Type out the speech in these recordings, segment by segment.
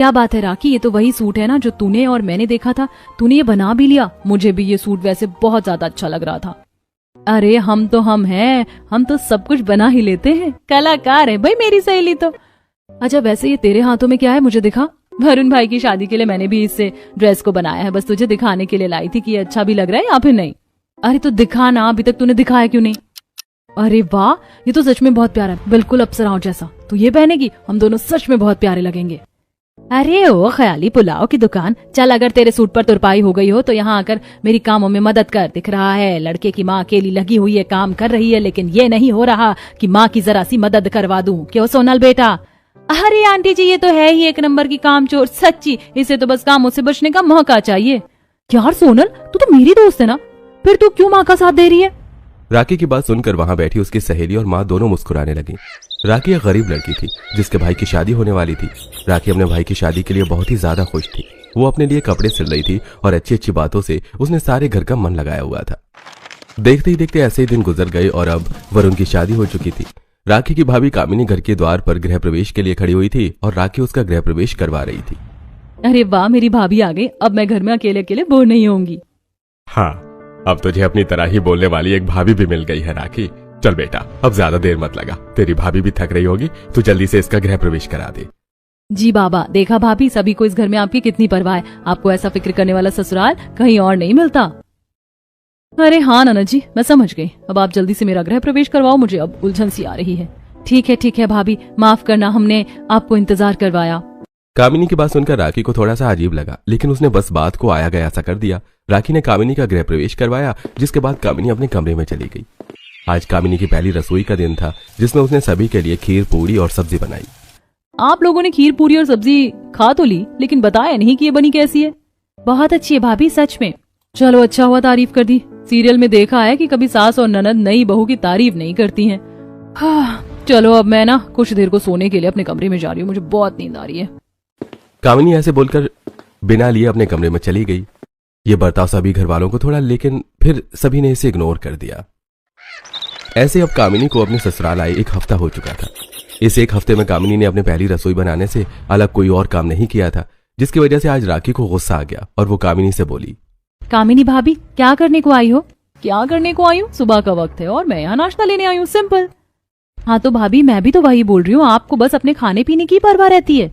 क्या बात है राखी, ये तो वही सूट है ना जो तूने और मैंने देखा था। तूने ये बना भी लिया। मुझे भी ये सूट वैसे बहुत ज्यादा अच्छा लग रहा था। अरे हम हैं, हम तो सब कुछ बना ही लेते हैं, कलाकार है भाई मेरी सहेली तो। अच्छा वैसे ये तेरे हाथों में क्या है, मुझे दिखा। वरुण भाई की शादी के लिए मैंने भी इससे ड्रेस को बनाया है, बस तुझे दिखाने के लिए लाई थी कि ये अच्छा भी लग रहा है या फिर नहीं। अरे तो दिखा ना, अभी तक तूने दिखाया क्यों नहीं? अरे वाह, ये तो सच में बहुत प्यारा है, बिल्कुल अप्सराओं जैसा। तू ये पहनेगी, हम दोनों सच में बहुत प्यारे लगेंगे। अरे ओ ख्याली पुलाव की दुकान, चल अगर तेरे सूट पर तुरपाई हो गई हो तो यहाँ आकर मेरी कामों में मदद कर। दिख रहा है लड़के की माँ अकेली लगी हुई है, काम कर रही है, लेकिन ये नहीं हो रहा कि माँ की जरा सी मदद करवा दूं। क्यों सोनल बेटा? अरे आंटी जी, ये तो है ही एक नंबर की कामचोर, सच्ची। इसे तो बस कामों से बचने का मौका चाहिए। यार सोनल, तू तो मेरी दोस्त है ना, फिर तू क्यों माँ का साथ दे रही है? राखी की बात सुनकर वहां बैठी उसकी सहेली और माँ दोनों मुस्कुराने लगी। राखी एक गरीब लड़की थी जिसके भाई की शादी होने वाली थी। राखी अपने भाई की शादी के लिए बहुत ही ज्यादा खुश थी। वो अपने लिए कपड़े सिल रही थी और अच्छी अच्छी बातों से उसने सारे घर का मन लगाया हुआ था। देखते ही देखते ऐसे ही दिन गुजर गए और अब वरुण की शादी हो चुकी थी। राखी की भाभी कामिनी घर के द्वार पर गृह प्रवेश के लिए खड़ी हुई थी और राखी उसका गृह प्रवेश करवा रही थी। अरे वाह, मेरी भाभी आ गई, अब मैं घर में अकेले अकेले बोर नहीं होंगी। हाँ, अब तुझे अपनी तरह ही बोलने वाली एक भाभी भी मिल गई है राखी। चल बेटा, अब ज्यादा देर मत लगा, तेरी भाभी भी थक रही होगी, तू जल्दी से इसका गृह प्रवेश करा दे। जी बाबा, देखा भाभी, सभी को इस घर में आपकी कितनी परवाह है। आपको ऐसा फिक्र करने वाला ससुराल कहीं और नहीं मिलता। अरे हाँ ननद जी, मैं समझ गई। अब आप जल्दी से मेरा गृह प्रवेश करवाओ, मुझे अब उलझन सी आ रही है। ठीक है भाभी, माफ करना, हमने आपको इंतजार करवाया। कामिनी की बात सुनकर राखी को थोड़ा सा अजीब लगा, लेकिन उसने बस बात को आया गया सा कर दिया। राखी ने कामिनी का गृह प्रवेश करवाया, जिसके बाद कामिनी अपने कमरे में चली गई। आज कामिनी की पहली रसोई का दिन था, जिसमें उसने सभी के लिए खीर, पूरी और सब्जी बनाई। आप लोगों ने खीर, पूरी और सब्जी खा तो ली, लेकिन बताया नहीं कि ये बनी कैसी है। बहुत अच्छी है भाभी, सच में। चलो अच्छा हुआ तारीफ कर दी। सीरियल में देखा है कि कभी सास और ननद नई बहू की तारीफ नहीं करती हैं। चलो अब मैं ना कुछ देर को सोने के लिए अपने कमरे में जा रही हूँ, मुझे बहुत नींद आ रही है। कामिनी ऐसे बोलकर बिना लिए अपने कमरे में चली गई। ये बर्ताव सभी घर वालों को थोड़ा, लेकिन फिर सभी ने इसे इग्नोर कर दिया। ऐसे अब कामिनी को अपने ससुराल आए 1 हफ्ता हो चुका था। इस 1 हफ्ते में कामिनी ने अपनी पहली रसोई बनाने से अलग कोई और काम नहीं किया था, जिसकी वजह से आज राखी को गुस्सा आ गया और वो कामिनी से बोली, कामिनी भाभी, क्या करने को आई हो? क्या करने को आई हूँ? सुबह का वक्त है और मैं यहाँ नाश्ता लेने आई हूँ, सिंपल। हाँ तो भाभी, मैं भी तो वही बोल रही हूँ, आपको बस अपने खाने पीने की परवाह रहती है।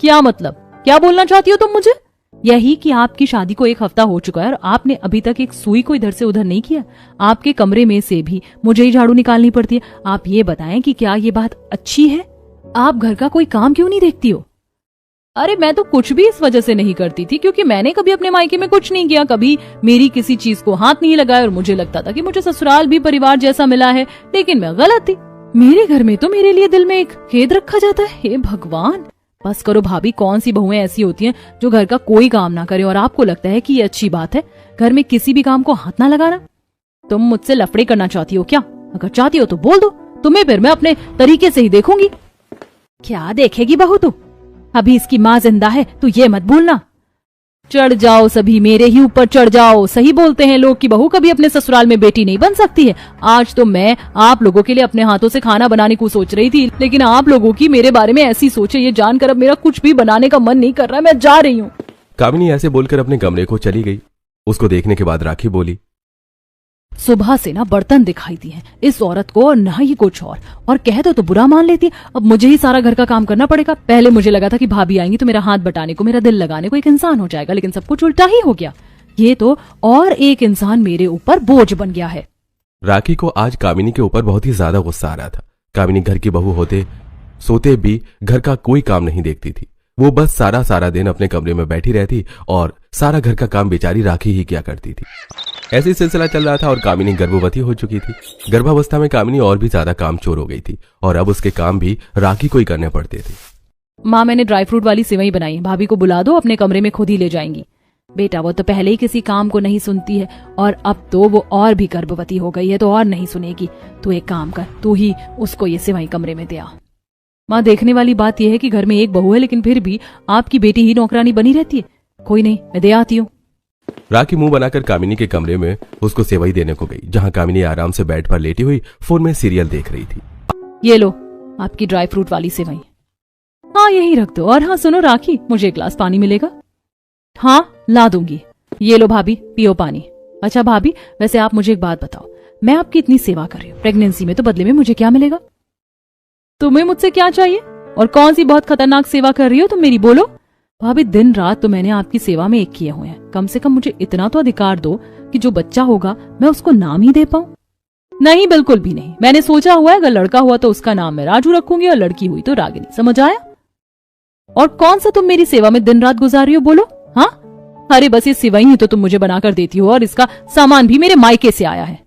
क्या मतलब? क्या बोलना चाहती हो तुम मुझे? यही कि आपकी शादी को 1 हफ्ता हो चुका है और आपने अभी तक एक सुई को इधर से उधर नहीं किया। आपके कमरे में से भी मुझे ही झाड़ू निकालनी पड़ती है। आप ये बताएं कि क्या ये बात अच्छी है? आप घर का कोई काम क्यों नहीं देखती हो? अरे मैं तो कुछ भी इस वजह से नहीं करती थी क्योंकि मैंने कभी अपने मायके में कुछ नहीं किया, कभी मेरी किसी चीज को हाथ नहीं लगाया और मुझे लगता था कि मुझे ससुराल भी परिवार जैसा मिला है, लेकिन मैं गलत थी। मेरे घर में तो मेरे लिए दिल में एक खेद रखा जाता है। हे भगवान, बस करो भाभी, कौन सी बहुएं ऐसी होती हैं जो घर का कोई काम ना करे और आपको लगता है कि ये अच्छी बात है घर में किसी भी काम को हाथ ना लगाना? तुम मुझसे लफड़े करना चाहती हो क्या? अगर चाहती हो तो बोल दो, तुम्हें फिर मैं अपने तरीके से ही देखूंगी। क्या देखेगी बहू तू? अभी इसकी माँ जिंदा है, तू ये मत भूलना। चढ़ जाओ सभी, मेरे ही ऊपर चढ़ जाओ। सही बोलते हैं लोग कि बहू कभी अपने ससुराल में बेटी नहीं बन सकती है। आज तो मैं आप लोगों के लिए अपने हाथों से खाना बनाने को सोच रही थी, लेकिन आप लोगों की मेरे बारे में ऐसी सोच है, ये जानकर अब मेरा कुछ भी बनाने का मन नहीं कर रहा। मैं जा रही हूँ। कामिनी ऐसे बोलकर अपने कमरे को चली गई। उसको देखने के बाद राखी बोली, सुबह से ना बर्तन दिखाई दिए हैं इस औरत को और ना ही कुछ और कह दो तो बुरा मान लेती है। अब मुझे ही सारा घर का काम करना पड़ेगा। पहले मुझे लगा था कि भाभी आएंगी तो मेरा हाथ बटाने को, मेरा दिल लगाने को एक इंसान हो जाएगा, लेकिन सब कुछ उल्टा ही हो गया। ये तो और एक इंसान मेरे ऊपर बोझ बन गया है। राखी को आज कामिनी के ऊपर बहुत ही ज्यादा गुस्सा आ रहा था। कामिनी घर की बहू होते सोते भी घर का कोई काम नहीं देखती थी। वो बस सारा दिन अपने कमरे में बैठी रहती और सारा घर का काम बेचारी राखी ही किया करती थी। ऐसे ही सिलसिला चल रहा था और कामिनी गर्भवती हो चुकी थी। गर्भावस्था में कामिनी और भी ज्यादा कामचोर हो गई थी और अब उसके काम भी राखी को ही करने पड़ते थे। माँ, मैंने ड्राई फ्रूट वाली सेवई बनाई है, भाभी को बुला दो, अपने कमरे में खुद ही ले जाएंगी। बेटा, वो तो पहले ही किसी काम को नहीं सुनती है और अब तो वो और भी गर्भवती हो गई है तो और नहीं सुनेगी। तू एक काम कर, तू ही उसको ये सेवई कमरे में दे आ। माँ, देखने वाली बात यह है कि घर में एक बहू है, लेकिन फिर भी आपकी बेटी ही नौकरानी बनी रहती है। कोई नहीं, मैं दे आती हूँ। राखी मुंह बनाकर कामिनी के कमरे में उसको सेवई देने को गई, जहाँ कामिनी आराम से बेड पर लेटी हुई फोन में सीरियल देख रही थी। ये लो आपकी ड्राई फ्रूट वाली सेवई। हाँ यही रख दो। और हाँ सुनो राखी, मुझे एक गिलास पानी मिलेगा? हाँ ला दूंगी। ये लो भाभी, पियो पानी। अच्छा भाभी, वैसे आप मुझे एक बात बताओ, मैं आपकी इतनी सेवा कर रही हूँ प्रेगनेंसी में, तो बदले में मुझे क्या मिलेगा? तुम्हें मुझसे क्या चाहिए? और कौन सी बहुत खतरनाक सेवा कर रही हो तुम मेरी, बोलो। भाभी दिन रात तो मैंने आपकी सेवा में एक किए हुए हैं, कम से कम मुझे इतना तो अधिकार दो कि जो बच्चा होगा मैं उसको नाम ही दे पाऊं। नहीं बिल्कुल भी नहीं, मैंने सोचा हुआ है अगर लड़का हुआ तो उसका नाम मैं राजू रखूंगी और लड़की हुई तो रागिनी। समझ आया? और कौन सा तुम मेरी सेवा में दिन रात गुजार रही हो, बोलो। हाँ अरे बस ये सिवाई ही तो तुम मुझे बनाकर देती हो, और इसका सामान भी मेरे मायके से आया है।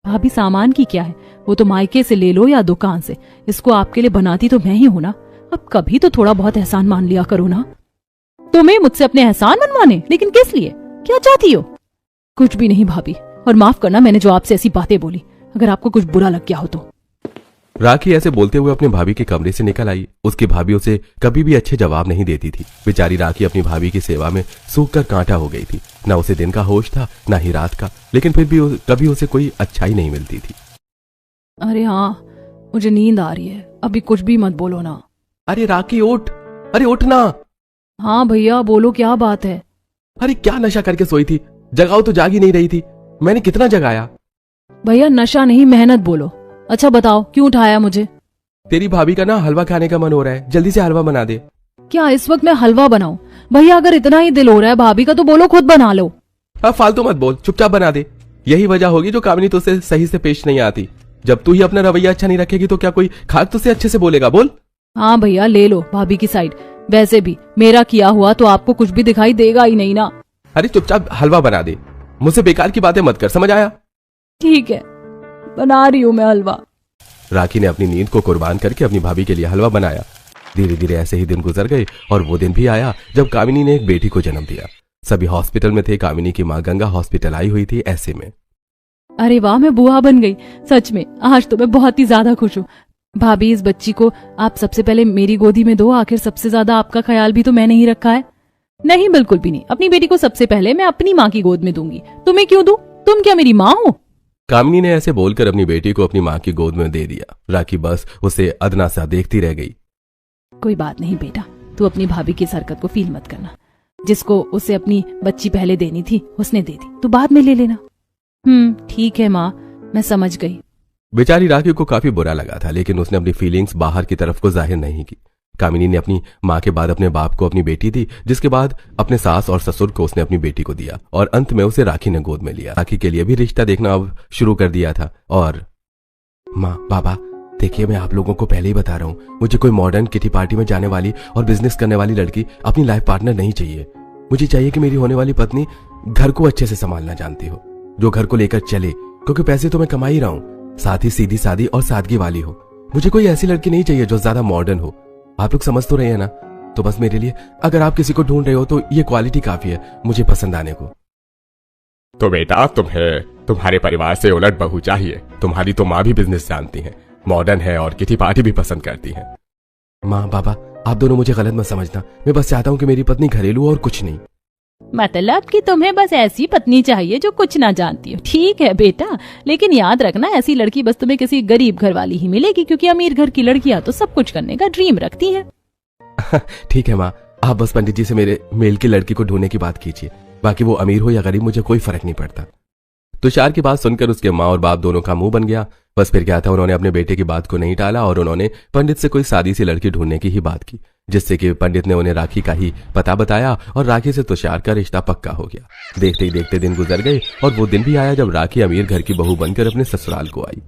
भाभी सामान की क्या है, वो तो मायके से ले लो या दुकान से, इसको आपके लिए बनाती तो मैं ही हूं ना। अब कभी तो थोड़ा बहुत एहसान मान लिया करो ना। तुम्हें मुझसे अपने एहसान मनवाने? लेकिन किस लिए, क्या चाहती हो? कुछ भी नहीं भाभी, और माफ करना मैंने जो आपसे ऐसी बातें बोली, अगर आपको कुछ बुरा लग गया हो तो। राखी ऐसे बोलते हुए अपने भाभी के कमरे से निकल आई। उसकी भाभी उसे कभी भी अच्छे जवाब नहीं देती थी। बेचारी राखी अपनी भाभी की सेवा में सूख कर कांटा हो गई थी। न उसे दिन का होश था न ही रात का, लेकिन फिर भी कभी उसे कोई अच्छाई नहीं मिलती थी। अरे हाँ मुझे नींद आ रही है, अभी कुछ भी मत बोलो ना। अरे राखी उठ, अरे उठ ना। हाँ भैया बोलो, क्या बात है? अरे क्या नशा करके सोई थी, जगाओ तो जाग ही नहीं रही थी। मैंने कितना जगाया। भैया नशा नहीं, मेहनत बोलो। अच्छा बताओ क्यों उठाया मुझे? तेरी भाभी का ना हलवा खाने का मन हो रहा है, जल्दी से हलवा बना दे। क्या इस वक्त मैं हलवा बनाऊं? भैया अगर इतना ही दिल हो रहा है भाभी का तो बोलो खुद बना लो। अब फालतू मत बोल, चुपचाप बना दे। यही वजह होगी जो कामिनी तुझसे सही से पेश नहीं आती। जब तू ही अपना रवैया अच्छा नहीं रखेगी तो क्या कोई खाक तुझसे अच्छे से बोलेगा, बोल। हाँ भैया ले लो भाभी की साइड, वैसे भी मेरा किया हुआ तो आपको कुछ भी दिखाई देगा ही नहीं ना। अरे चुपचाप हलवा बना दे, मुझसे बेकार की बातें मत कर, समझ आया? ठीक है बना रही हूँ मैं हलवा। राखी ने अपनी नींद को कुर्बान करके अपनी भाभी के लिए हलवा बनाया। धीरे धीरे ऐसे ही दिन गुजर गए और वो दिन भी आया जब कामिनी ने एक बेटी को जन्म दिया। सभी हॉस्पिटल में थे, कामिनी की माँ गंगा हॉस्पिटल आई हुई थी। ऐसे में अरे वाह मैं बुआ बन गई, सच में आज तो मैं बहुत ही ज्यादा खुश हूँ। भाभी इस बच्ची को आप सबसे पहले मेरी गोदी में दो, आखिर सबसे ज्यादा आपका ख्याल भी तो मैंने ही रखा है। नहीं बिल्कुल भी नहीं, अपनी बेटी को सबसे पहले मैं अपनी माँ की गोद में दूंगी। तुम्हें क्यों दूं? तुम क्या मेरी माँ हो? कामिनी ने ऐसे बोलकर अपनी बेटी को अपनी माँ की गोद में दे दिया। राखी बस उसे अदना सा देखती रह गई। कोई बात नहीं बेटा, तू अपनी भाभी की इस हरकत को फील मत करना। जिसको उसे अपनी बच्ची पहले देनी थी उसने दे दी, तू बाद में ले लेना। ठीक है माँ, मैं समझ गई। बेचारी राखी को काफी बुरा लगा था, लेकिन उसने अपनी फीलिंग्स बाहर की तरफ को जाहिर नहीं की। कामिनी ने अपनी माँ के बाद अपने बाप को अपनी बेटी दी, जिसके बाद अपने सास और ससुर को उसने अपनी बेटी को दिया, और अंत में उसे राखी ने गोद में लिया। राखी के लिए भी रिश्ता देखना अब शुरू कर दिया था। और माँ बाबा देखिए, मैं आप लोगों को पहले ही बता रहा हूँ, मुझे कोई मॉडर्न किटी पार्टी में जाने वाली और बिजनेस करने वाली लड़की अपनी लाइफ पार्टनर नहीं चाहिए। मुझे चाहिए कि मेरी होने वाली पत्नी घर को अच्छे से संभालना जानती हो, जो घर को लेकर चले, क्योंकि पैसे तो मैं कमा ही रहा हूँ, साथ ही सीधी सादी और सादगी वाली हो। मुझे कोई ऐसी लड़की नहीं चाहिए जो ज्यादा मॉडर्न हो। आप लोग समझ तो रहे हैं ना? तो बस मेरे लिए अगर आप किसी को ढूंढ रहे हो तो ये क्वालिटी काफी है मुझे पसंद आने को। तो बेटा तुम्हें तुम्हारे परिवार से उलट बहू चाहिए। तुम्हारी तो माँ भी बिजनेस जानती है, मॉडर्न है और किटी पार्टी भी पसंद करती है। माँ बाबा आप दोनों मुझे गलत मत समझना, मैं बस चाहता हूँ कि मेरी पत्नी घरेलू और कुछ नहीं। मतलब कि तुम्हें बस ऐसी पत्नी चाहिए जो कुछ ना जानती हो। ठीक है बेटा, लेकिन याद रखना ऐसी लड़की बस तुम्हें किसी गरीब घर वाली ही मिलेगी, क्योंकि अमीर घर की लड़कियां तो सब कुछ करने का ड्रीम रखती हैं। ठीक है माँ, आप बस पंडित जी से मेरे मेल की लड़की को ढूंढने की बात कीजिए, बाकी वो अमीर हो या गरीब मुझे कोई फर्क नहीं पड़ता। तुषार की बात सुनकर उसके माँ और बाप दोनों का मुंह बन गया। बस फिर क्या था, उन्होंने अपने बेटे की बात को नहीं टाला और उन्होंने पंडित से कोई सादी सी लड़की ढूंढने की ही बात की, जिससे कि पंडित ने उन्हें राखी का ही पता बताया और राखी से तुषार का रिश्ता पक्का हो गया। देखते ही देखते दिन गुजर गए और वो दिन भी आया जब राखी अमीर घर की बहू बनकर अपने ससुराल को आई।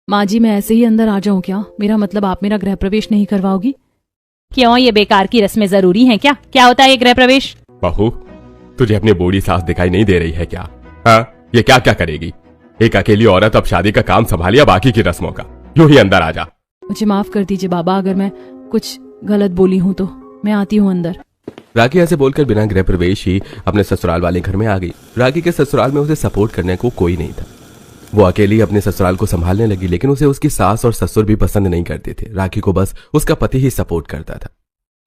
माँ जी मैं ऐसे ही अंदर आ जाऊँ क्या? मेरा मतलब आप मेरा गृह प्रवेश नहीं करवाओगी? क्यों, ये बेकार की रस्में जरूरी हैं क्या? क्या होता है ये गृह प्रवेश? बहू तुझे अपनी बूढ़ी सास दिखाई नहीं दे रही है क्या? हाँ, ये क्या क्या करेगी? एक अकेली औरत अब शादी का काम संभालिया, बाकी की रस्मों का। यूं ही अंदर आ जा। मुझे माफ कर दीजिए बाबा, अगर मैं कुछ गलत बोली हूँ तो मैं आती हूँ अंदर। राखी ऐसे बोलकर बिना गृह प्रवेश ही अपने ससुराल वाले घर में आ गई। राखी के ससुराल में उसे सपोर्ट करने को कोई नहीं था। वो अकेली अपने ससुराल को संभालने लगी, लेकिन उसे उसकी सास और ससुर भी पसंद नहीं करते थे। राखी को बस उसका पति ही सपोर्ट करता था।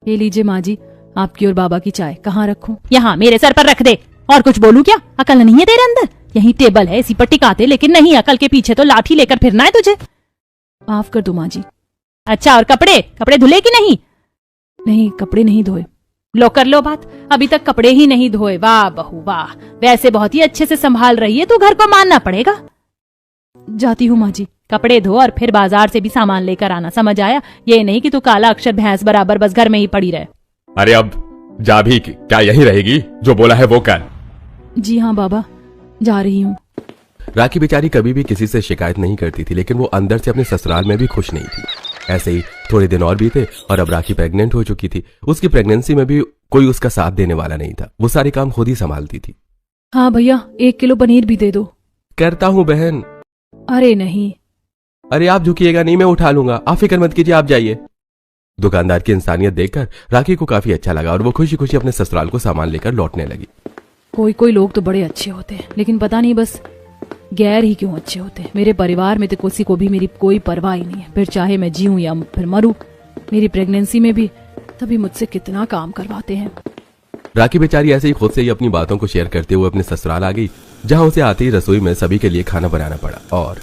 ये लीजिए माँ जी, आपकी और बाबा की चाय। कहाँ रखूं? यहाँ मेरे सर पर रख दे। और कुछ बोलूं क्या? अकल नहीं है तेरे अंदर? यही टेबल है, इसी पर टिकाते, लेकिन नहीं, अकल के पीछे तो लाठी लेकर फिरना है तुझे। माफ कर दो माँ जी। अच्छा, और कपड़े धुले कि नहीं? नहीं, कपड़े नहीं धोए। लो कर लो बात, अभी तक कपड़े ही नहीं धोए। वाह बहू वाह, वैसे बहुत ही अच्छे से संभाल रही है, तो घर को मानना पड़ेगा। जाती हूँ माँ जी। कपड़े धो और फिर बाजार से भी सामान लेकर आना, समझ आया? ये नहीं कि तू काला अक्षर भैंस बराबर बस घर में ही पड़ी रहे। अरे अब जा भी, क्या यही रहेगी? जो बोला है वो कर। जी हाँ बाबा, जा रही हूँ। राखी बेचारी कभी भी किसी से शिकायत नहीं करती थी, लेकिन वो अंदर से अपने ससुराल में भी खुश नहीं थी। ऐसे ही थोड़े दिन और बीते और अब राखी प्रेग्नेंट हो चुकी थी। उसकी प्रेगनेंसी में भी कोई उसका साथ देने वाला नहीं था। वो सारे काम खुद ही संभालती थी। हाँ भैया, 1 किलो पनीर भी दे दो। करता हूँ बहन। अरे नहीं। अरे आप झुकिएगा नहीं, मैं उठा लूंगा, आप फिक्र मत कीजिए, आप जाइए। दुकानदार की इंसानियत देखकर राखी को काफी अच्छा लगा और वो खुशी खुशी अपने ससुराल को सामान लेकर लौटने लगी। कोई कोई लोग तो बड़े अच्छे होते हैं, लेकिन पता नहीं बस गैर ही क्यों अच्छे होते हैं। मेरे परिवार में तो किसी को भी मेरी कोई परवाह ही नहीं है, फिर चाहे मैं जीऊं या फिर मरूं। मेरी प्रेगनेंसी में भी तभी मुझसे कितना काम करवाते हैं। राखी बेचारी ऐसे ही खुद से ही अपनी बातों को शेयर करते हुए अपने ससुराल आ गई, जहां उसे आते ही रसोई में सभी के लिए खाना बनाना पड़ा। और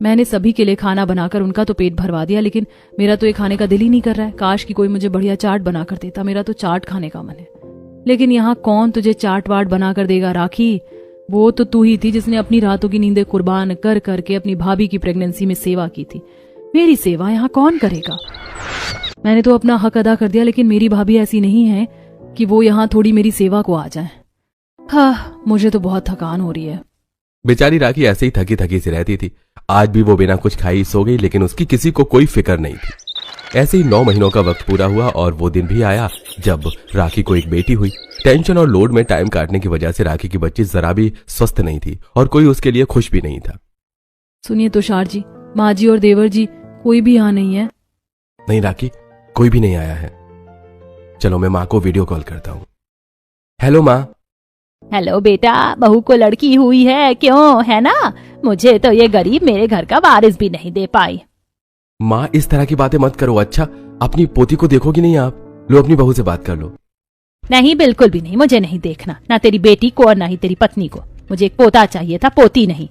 मैंने सभी के लिए खाना बनाकर उनका तो पेट भरवा दिया, लेकिन मेरा तो ये खाने का दिल ही नहीं कर रहा है। काश कि कोई मुझे बढ़िया चाट बना कर देता, मेरा तो चाट खाने का मन है। लेकिन यहाँ कौन तुझे चाट वाट बना कर देगा राखी? वो तो तू ही थी जिसने अपनी रातों की नींदें कुर्बान कर करके अपनी भाभी की प्रेगनेंसी में सेवा की थी। मेरी सेवा यहाँ कौन करेगा? मैंने तो अपना हक अदा कर दिया, लेकिन मेरी भाभी ऐसी नहीं है कि वो यहाँ थोड़ी मेरी सेवा को आ जाए। हाँ, मुझे तो बहुत थकान हो रही है। बेचारी राखी ऐसे ही थकी थकी सी रहती थी। आज भी वो बिना कुछ खाई सो गई, लेकिन उसकी किसी को कोई फिक्र नहीं थी। ऐसे ही 9 महीनों का वक्त पूरा हुआ और वो दिन भी आया जब राखी को एक बेटी हुई। टेंशन और लोड में टाइम काटने की वजह से राखी की बच्ची जरा भी स्वस्थ नहीं थी और कोई उसके लिए खुश भी नहीं था। सुनिए तुषार जी, माँ जी और देवर जी, कोई भी यहाँ नहीं है? नहीं राखी, कोई भी नहीं आया है। चलो मैं माँ को वीडियो कॉल करता हूँ। हेलो माँ। हेलो बेटा, बहू को लड़की हुई है, क्यों है ना? मुझे तो ये गरीब मेरे घर का वारिस भी नहीं दे पाई। माँ इस तरह की बातें मत करो। अच्छा, अपनी पोती को देखोगी नहीं आप? लो अपनी बहू से बात कर लो। नहीं, बिल्कुल भी नहीं, मुझे नहीं देखना, ना तेरी बेटी को और ना ही तेरी पत्नी को। मुझे एक पोता चाहिए था, पोती नहीं।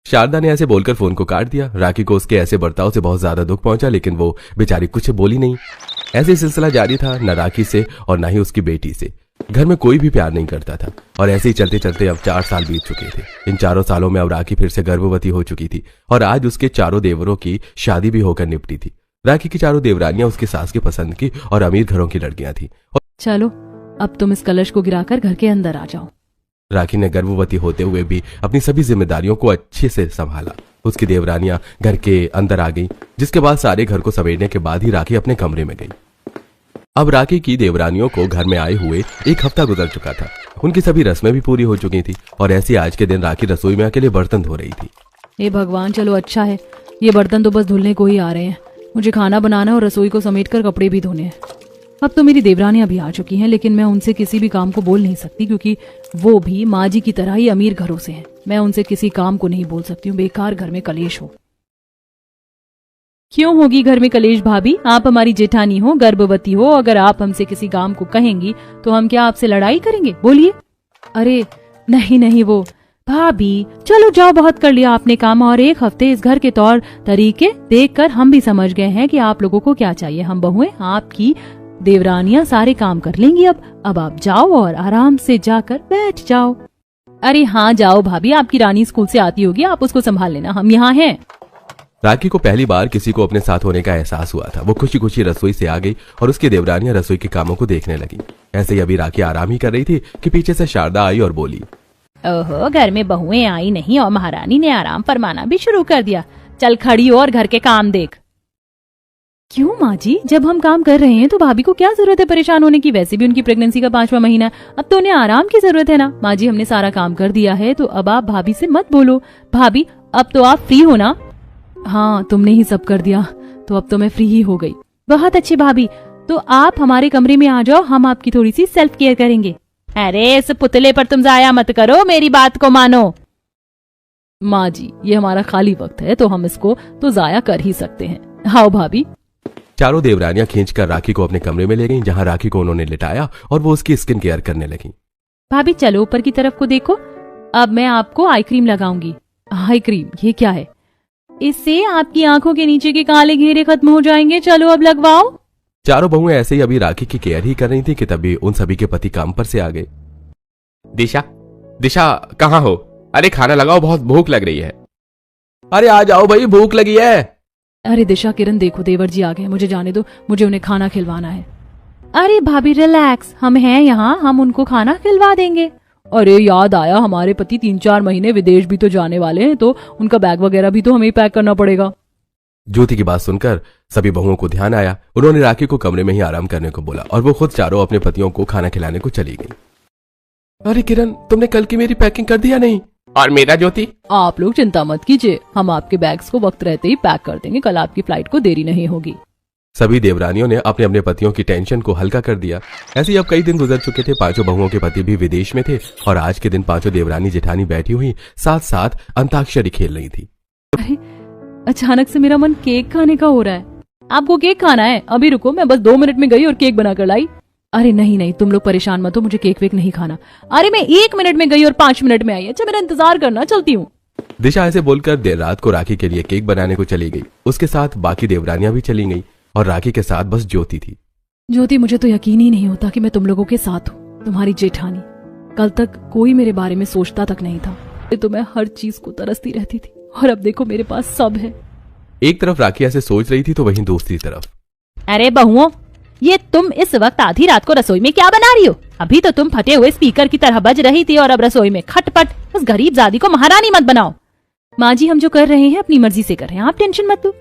शारदा ने ऐसे बोलकर फोन को काट दिया। राखी को उसके ऐसे बर्ताव से बहुत ज्यादा दुख पहुंचा, लेकिन वो बेचारी कुछ बोली नहीं। ऐसे सिलसिला जारी था, न राखी से और न ही उसकी बेटी से। घर में कोई भी प्यार नहीं करता था और ऐसे ही चलते चलते अब 4 साल बीत चुके थे। इन 4 सालों में अब राखी फिर से गर्भवती हो चुकी थी और आज उसके 4 देवरों की शादी भी होकर निपटी थी। राखी की 4 देवरानियां उसकी सास की पसंद की और अमीर घरों की लड़कियां थी। चलो अब तुम इस कलश को गिराकर घर के अंदर आ जाओ। राखी ने गर्भवती होते हुए भी अपनी सभी जिम्मेदारियों को अच्छे से संभाला। उसकी देवरानियां घर के अंदर आ गईं, जिसके बाद सारे घर को समेटने के बाद ही राखी अपने कमरे में गई। अब राखी की देवरानियों को घर में आए हुए 1 हफ्ता गुजर चुका था। उनकी सभी रस्में भी पूरी हो चुकी थी और ऐसी आज के दिन राखी रसोई में अकेले बर्तन धो रही थी। हे भगवान, चलो अच्छा है, ये बर्तन तो बस धुलने को ही आ रहे हैं। मुझे खाना बनाना और रसोई को समेटकर कपड़े भी धोने हैं। अब तो मेरी देवरानियां भी आ चुकी हैं, लेकिन मैं उनसे किसी भी काम को बोल नहीं सकती, क्योंकि वो भी माँ जी की तरह ही अमीर घरों से हैं। मैं उनसे किसी काम को नहीं बोल सकती हूँ, बेकार घर में कलेश हो। क्यों होगी घर में कलेश भाभी? आप हमारी जेठानी हो, गर्भवती हो, अगर आप हमसे किसी काम को कहेंगी तो हम क्या आपसे लड़ाई करेंगे? बोलिए। अरे नहीं नहीं, वो भाभी चलो जाओ, बहुत कर लिया आपने काम, और 1 हफ्ते इस घर के तौर तरीके देखकर हम भी समझ गए हैं कि आप लोगों को क्या चाहिए। हम बहुएं आपकी देवरानियां सारे काम कर लेंगी। अब आप जाओ और आराम से जाकर बैठ जाओ। अरे हाँ जाओ भाभी, आपकी रानी स्कूल से आती होगी, आप उसको संभाल लेना, हम यहाँ हैं। राखी को पहली बार किसी को अपने साथ होने का एहसास हुआ था। वो खुशी खुशी रसोई से आ गई और उसकी देवरानियां रसोई के कामों को देखने लगी। ऐसे ही अभी राखी आराम ही कर रही थी कि पीछे से शारदा आई और बोली, ओहो, घर में बहुएं आई नहीं और महारानी ने आराम फरमाना भी शुरू कर दिया। चल खड़ी हो और घर के काम देख। क्यों माँ जी, जब हम काम कर रहे हैं तो भाभी को क्या जरूरत है परेशान होने की? वैसे भी उनकी प्रेगनेंसी का 5वां महीना है, अब तो उन्हें आराम की जरूरत है ना। माँ जी, हमने सारा काम कर दिया है, तो अब आप भाभी से मत बोलो। भाभी अब तो आप फ्री हो ना? हाँ, तुमने ही सब कर दिया, तो अब तो मैं फ्री ही हो गई। बहुत अच्छी भाभी, तो आप हमारे कमरे में आ जाओ, हम आपकी थोड़ी सी सेल्फ केयर करेंगे। अरे इस पुतले पर तुम जाया मत करो, मेरी बात को मानो। माँ जी, ये हमारा खाली वक्त है, तो हम इसको तो जाया कर ही सकते हैं। आओ भाभी। चारों देवरानियां खींचकर राखी को अपने कमरे में ले गईं, जहां राखी को उन्होंने लिटाया और वो उसकी स्किन केयर करने लगी। भाभी चलो ऊपर की तरफ को देखो, अब मैं आपको आई क्रीम लगाऊंगी। Eye cream? ये क्या है? इससे आपकी आंखों के नीचे के काले घेरे खत्म हो जाएंगे। चलो अब लगवाओ। चारों बहुएं ऐसे ही अभी राखी की केयर ही कर रही थी कि तभी उन सभी के पति काम पर से आ गए। दिशा, दिशा कहाँ हो? अरे खाना लगाओ, बहुत भूख लग रही है। अरे आ जाओ भाई, भूख लगी है। अरे दिशा, किरण देखो देवर जी आ गए, मुझे जाने दो, मुझे उन्हें खाना खिलवाना है। अरे भाभी रिलैक्स, हम हैं यहाँ, हम उनको खाना खिलवा देंगे। अरे याद आया, हमारे पति 3-4 महीने विदेश भी तो जाने वाले हैं, तो उनका बैग वगैरह भी तो हमें पैक करना पड़ेगा। ज्योति की बात सुनकर सभी बहुओं को ध्यान आया। उन्होंने राखी को कमरे में ही आराम करने को बोला और वो खुद चारों अपने पतियों को खाना खिलाने को चली गई। अरे किरण, तुमने कल की मेरी पैकिंग कर दिया नहीं? और मेरा ज्योति? आप लोग चिंता मत कीजिए, हम आपके बैग्स को वक्त रहते ही पैक कर देंगे, कल आपकी फ्लाइट को देरी नहीं होगी। सभी देवरानियों ने अपने अपने पतियों की टेंशन को हल्का कर दिया। ऐसे ही अब कई दिन गुजर चुके थे, पांचों बहुओं के पति भी विदेश में थे और आज के दिन पांचों देवरानी जेठानी बैठी हुई साथ साथ अंताक्षरी खेल रही थी। अरे अचानक से मेरा मन केक खाने का हो रहा है। आपको केक खाना है? अभी रुको, मैं बस 2 मिनट में गई और केक बनाकर लाई। अरे नहीं नहीं, तुम लोग परेशान मत हो, मुझे केक वेक नहीं खाना। अरे मैं 1 मिनट में गई और 5 मिनट में आई। अच्छा मेरा इंतजार करना, चलती हूँ। दिशा ऐसे बोलकर देर रात को राखी के लिए केक बनाने को चली गई। उसके साथ बाकी देवरानियां भी चली गई और राखी के साथ बस ज्योति थी। ज्योति, मुझे तो यकीन ही नहीं होता कि मैं तुम लोगों के साथ हूँ, तुम्हारी जेठानी। कल तक कोई मेरे बारे में सोचता तक नहीं था, तो मैं हर चीज को तरसती रहती थी और अब देखो मेरे पास सब है। एक तरफ राखी ऐसे सोच रही थी तो वहीं दूसरी तरफ, अरे बहुओं, ये तुम इस वक्त आधी रात को रसोई में क्या बना रही हो? अभी तो तुम फटे हुए स्पीकर की तरह बज रही थी और अब रसोई में खटपट। उस गरीब जादी को महारानी मत बनाओ। माँ जी, हम जो कर रहे हैं अपनी मर्जी से कर रहे हैं, आप टेंशन मत लो।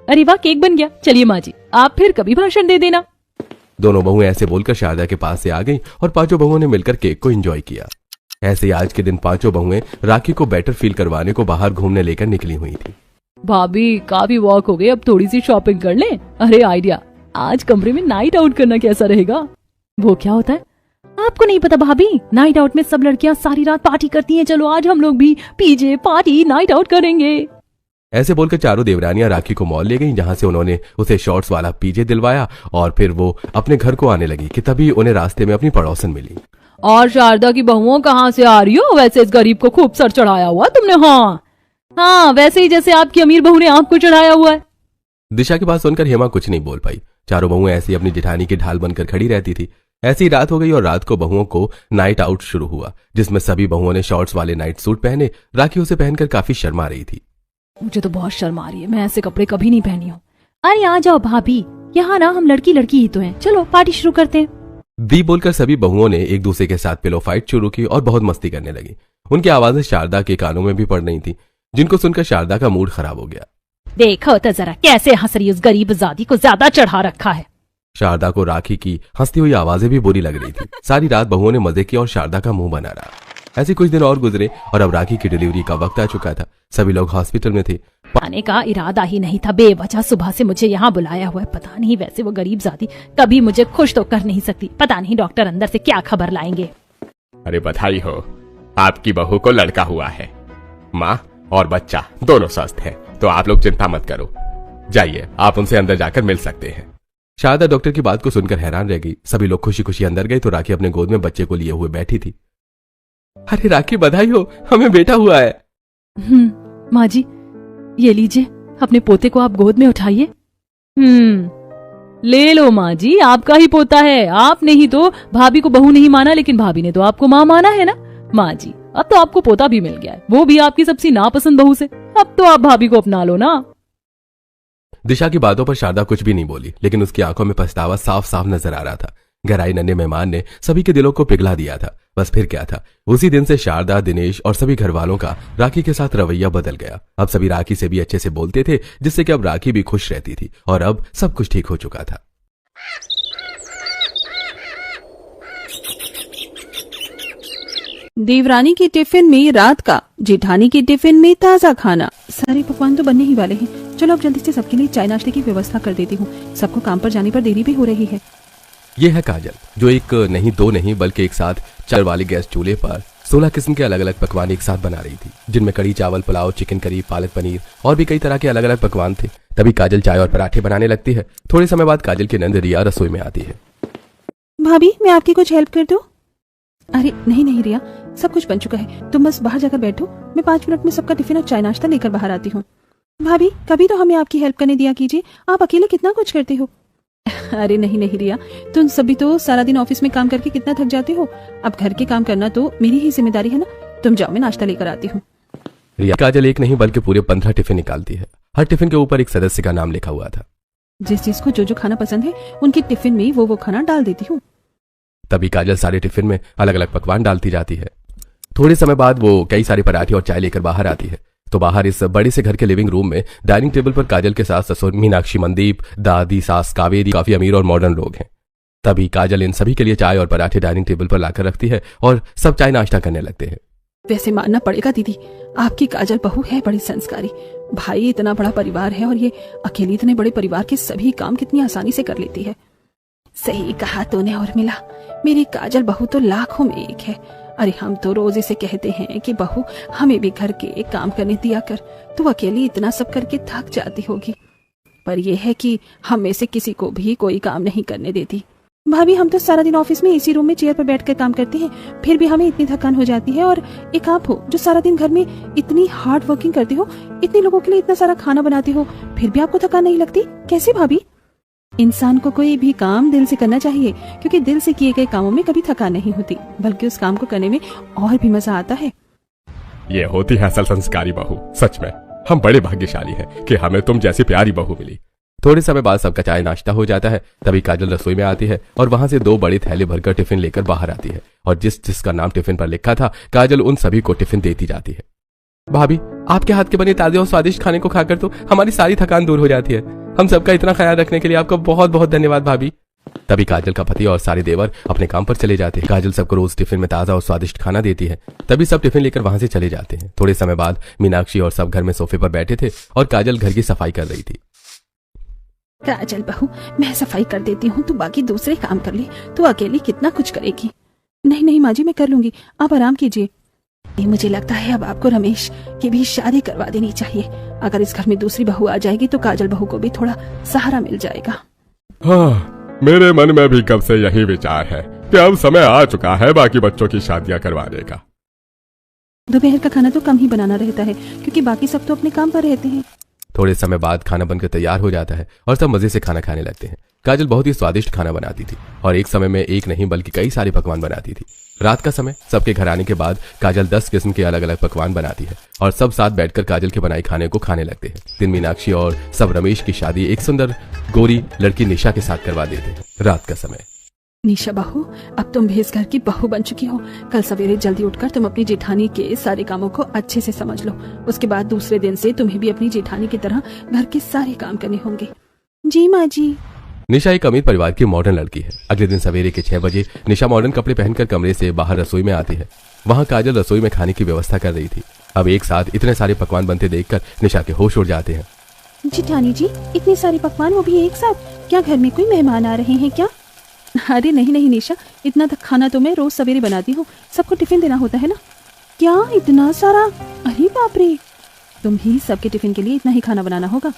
अरे वाह, केक बन गया। चलिए माँ जी, आप फिर कभी भाषण दे देना। दोनों बहुएं ऐसे बोलकर शारदा के पास से आ गईं और पांचों बहुओं ने मिलकर केक को एंजॉय किया। ऐसे ही आज के दिन पांचों बहुएं राखी को बेटर फील करवाने को बाहर घूमने लेकर निकली हुई थी। भाभी, काफी वॉक हो गए, अब थोड़ी सी शॉपिंग कर लें। अरे आइडिया, आज कमरे में नाइट आउट करना कैसा रहेगा? वो क्या होता है आपको नहीं पता भाभी? नाइट आउट में सब लड़कियां सारी रात पार्टी करती हैं। चलो आज हम लोग भी पीजे पार्टी नाइट आउट करेंगे। ऐसे बोलकर चारों देवरानियां राखी को मॉल ले गईं, जहां से उन्होंने उसे शॉर्ट्स वाला पीजे दिलवाया और फिर वो अपने घर को आने लगी कि तभी उन्हें रास्ते में अपनी पड़ोसन मिली। और शारदा की बहुओं कहाँ से आ रही हो? वैसे इस गरीब को खूब सर चढ़ाया हुआ तुमने। हाँ, वैसे ही जैसे आपकी अमीर बहू ने आपको चढ़ाया हुआ है। दिशा की बात सुनकर हेमा कुछ नहीं बोल पाई। चारों बहुएं ऐसी अपनी जेठानी की ढाल बनकर खड़ी रहती थी। ऐसी रात हो गई और रात को बहुओं को नाइट आउट शुरू हुआ, जिसमें सभी बहुओं ने शॉर्ट्स वाले नाइट सूट पहने। राखी उसे पहनकर काफी शर्मा रही थी। मुझे तो बहुत शर्म आ रही है, मैं ऐसे कपड़े कभी नहीं पहनी हूँ। अरे आ जाओ भाभी, यहाँ ना हम लड़की लड़की ही तो हैं, चलो पार्टी शुरू करते हैं। दी बोलकर सभी बहुओं ने एक दूसरे के साथ पिलो फाइट शुरू की और बहुत मस्ती करने लगी। उनकी आवाजें शारदा के कानों में भी पड़ रही थी, जिनको सुनकर शारदा का मूड खराब हो गया। देखो तो जरा कैसे हंस रही, उस गरीब जादी को ज्यादा चढ़ा रखा है। शारदा को राखी की हंसती हुई आवाजें भी बुरी लग रही थी। सारी रात बहुओं ने मजे किए और शारदा का मुंह बना रहा। ऐसे कुछ दिन और गुजरे और अब राखी की डिलीवरी का वक्त आ चुका था। सभी लोग हॉस्पिटल में थे। आने का इरादा ही नहीं था, बेवजह सुबह से मुझे यहाँ बुलाया हुआ है। पता नहीं, वैसे वो गरीब जाती कभी मुझे खुश तो कर नहीं सकती। पता नहीं डॉक्टर अंदर से क्या खबर लाएंगे। अरे बधाई हो, आपकी बहू को लड़का हुआ है। माँ और बच्चा दोनों स्वस्थ है, तो आप लोग चिंता मत करो। जाइए, आप उनसे अंदर जाकर मिल सकते हैं। शारदा डॉक्टर की बात को सुनकर हैरान रह गई। सभी लोग खुशी खुशी अंदर गए तो राखी अपने गोद में बच्चे को लिए हुए बैठी थी। अरे राखी, बधाई हो, हमें बेटा हुआ है। माँ जी, ये लीजिए, अपने पोते को आप गोद में उठाइए। ले लो माँ जी, आपका ही पोता है। आपने ही तो भाभी को बहू नहीं माना, लेकिन भाभी ने तो आपको माँ माना है ना। माँ जी, अब तो आपको पोता भी मिल गया है, वो भी आपकी सबसे नापसंद बहू से। अब तो आप भाभी को अपना लो ना। दिशा की बातों पर शारदा कुछ भी नहीं बोली, लेकिन उसकी आंखों में पछतावा साफ साफ नजर आ रहा था। घर आई नन्हे मेहमान ने सभी के दिलों को पिघला दिया था। बस फिर क्या था, उसी दिन से शारदा, दिनेश और सभी घर वालों का राखी के साथ रवैया बदल गया। अब सभी राखी से भी अच्छे से बोलते थे, जिससे कि अब राखी भी खुश रहती थी और अब सब कुछ ठीक हो चुका था। देवरानी की टिफिन में रात का, जेठानी की टिफिन में ताजा खाना। सारे पकवान तो बनने ही वाले हैं। चलो अब जल्दी से सबके लिए चाय नाश्ते की व्यवस्था कर देती हूँ। सबको काम पर जाने पर देरी भी हो रही है। ये है काजल, जो एक नहीं दो नहीं बल्कि एक साथ 4 वाले गैस चूल्हे पर 16 किस्म के अलग अलग पकवान एक साथ बना रही थी, जिनमें कड़ी चावल, पुलाव, चिकन करी, पालक पनीर और भी कई तरह के अलग अलग पकवान थे। तभी काजल चाय और पराठे बनाने लगती है। थोड़े समय बाद काजल की नंद रिया रसोई में आती है। भाभी, मैं आपकी कुछ हेल्प कर दूं? अरे नहीं नहीं रिया, सब कुछ बन चुका है, तुम बस बाहर जाकर बैठो। मैं 5 मिनट में सबका टिफिन और चाय नाश्ता लेकर बाहर आती हूँ। भाभी, कभी तो हमें आपकी हेल्प करने दिया कीजिए, आप अकेले कितना कुछ करते हो। अरे नहीं नहीं रिया, तुम सभी तो सारा दिन ऑफिस में काम करके कितना थक जाते हो। अब घर के काम करना तो मेरी ही जिम्मेदारी है ना। तुम जाओ, मैं नाश्ता लेकर आती हूँ। रिया काजल एक नहीं बल्कि पूरे 15 टिफिन निकालती है। हर टिफिन के ऊपर एक सदस्य का नाम लिखा हुआ था। जिस जिसको जो जो खाना पसंद है उनके टिफिन में वो खाना डाल देती हूँ। तभी काजल सारे टिफिन में अलग अलग पकवान डालती जाती है। थोड़े समय बाद वो कई सारे पराठे और चाय लेकर बाहर आती है। तो बाहर इस बड़े से घर के लिविंग रूम में डाइनिंग टेबल पर काजल के सास ससुर मीनाक्षी, मनदीप, दादी, सास कावेरी काफी अमीर और मॉडर्न लोग हैं। तभी काजल इन सभी के लिए चाय और पराठे डाइनिंग टेबल पर लाकर रखती है और सब चाय नाश्ता करने लगते हैं। वैसे मानना पड़ेगा दीदी, आपकी काजल बहू है बड़ी संस्कारी। भाई इतना बड़ा परिवार है और ये अकेली इतने बड़े परिवार के सभी काम कितनी आसानी से कर लेती है। सही कहा तूने और मिला, मेरी काजल बहू तो लाखों में एक है। अरे हम तो रोज इसे कहते हैं कि बहू हमें भी घर के काम करने दिया कर, तू अकेली इतना सब करके थक जाती होगी। पर यह है कि हम में से किसी को भी कोई काम नहीं करने देती। भाभी हम तो सारा दिन ऑफिस में इसी रूम में चेयर पर बैठकर काम करते हैं, फिर भी हमें इतनी थकान हो जाती है। और एक आप हो जो सारा दिन घर में इतनी हार्ड वर्किंग करते हो, इतने लोगों के लिए इतना सारा खाना बनाते हो, फिर भी आपको थकान नहीं लगती? कैसे भाभी? इंसान को कोई भी काम दिल से करना चाहिए, क्योंकि दिल से किए गए कामों में कभी थकान नहीं होती, बल्कि उस काम को करने में और भी मजा आता है। ये होती है असल संस्कारी बहू। सच में हम बड़े भाग्यशाली हैं कि हमें तुम जैसी प्यारी बहू मिली। थोड़े समय बाद सबका चाय नाश्ता हो जाता है। तभी काजल रसोई में आती है और वहां से 2 बड़े थैले भरकर टिफिन लेकर बाहर आती है। और जिस जिसका नाम टिफिन पर लिखा था, काजल उन सभी को टिफिन देती जाती है। भाभी, आपके हाथ के बने ताजे और स्वादिष्ट खाने को खाकर तो हमारी सारी थकान दूर हो जाती है। हम सबका इतना ख्याल रखने के लिए आपका बहुत बहुत धन्यवाद भाभी। तभी काजल का पति और सारे देवर अपने काम पर चले जाते हैं। काजल सबको रोज टिफिन में ताजा और स्वादिष्ट खाना देती है। तभी सब टिफिन लेकर वहां से चले जाते हैं। थोड़े समय बाद मीनाक्षी और सब घर में सोफे पर बैठे थे और काजल घर की सफाई कर रही थी। काजल बहू, मैं सफाई कर देती हूँ, तू बाकी दूसरे काम कर ले। तू अकेली कितना कुछ करेगी। नहीं नहीं माँ जी, मैं कर लूंगी, आप आराम कीजिए। मुझे लगता है अब आपको रमेश की भी शादी करवा देनी चाहिए। अगर इस घर में दूसरी बहू आ जाएगी तो काजल बहू को भी थोड़ा सहारा मिल जाएगा। हाँ, मेरे मन में भी कब से यही विचार है कि अब समय आ चुका है बाकी बच्चों की शादियां करवाने का। दोपहर का खाना तो कम ही बनाना रहता है, क्योंकि बाकी सब तो अपने काम पर रहते हैं। थोड़े समय बाद खाना बनकर तैयार हो जाता है और सब मजे से खाना खाने लगते हैं। काजल बहुत ही स्वादिष्ट खाना बनाती थी और एक समय में एक नहीं बल्कि कई सारे पकवान बनाती थी। रात का समय, सबके घर आने के बाद काजल 10 किस्म के अलग अलग पकवान बनाती है और सब साथ बैठकर काजल के बनाए खाने को खाने लगते हैं। दिन मीनाक्षी और सब रमेश की शादी एक सुंदर गोरी लड़की निशा के साथ करवा देते हैं। रात का समय। निशा बहू, अब तुम भी इस घर की बहू बन चुकी हो। कल सवेरे जल्दी उठकर तुम अपनी जेठानी के सारे कामों को अच्छे से समझ लो। उसके बाद दूसरे दिन से तुम्हें भी अपनी जेठानी की तरह घर के सारे काम करने होंगे। जी माँ जी। निशा एक अमीर परिवार की मॉडर्न लड़की है। अगले दिन सवेरे के 6 बजे निशा मॉडर्न कपड़े पहनकर कमरे से बाहर रसोई में आती है। वहाँ काजल रसोई में खाने की व्यवस्था कर रही थी। अब एक साथ इतने सारे पकवान बनते देखकर निशा के होश उड़ जाते हैं। जेठानी जी, इतने सारे पकवान, वो भी एक साथ? क्या घर में कोई मेहमान आ रहे हैं क्या? अरे नहीं नहीं निशा, इतना तक खाना तो मैं रोज सवेरे बनाती हूँ, सबको टिफिन देना होता है ना। क्या इतना सारा? अरे बाप रे, तुम ही सबके टिफिन के लिए इतना ही खाना बनाना होगा?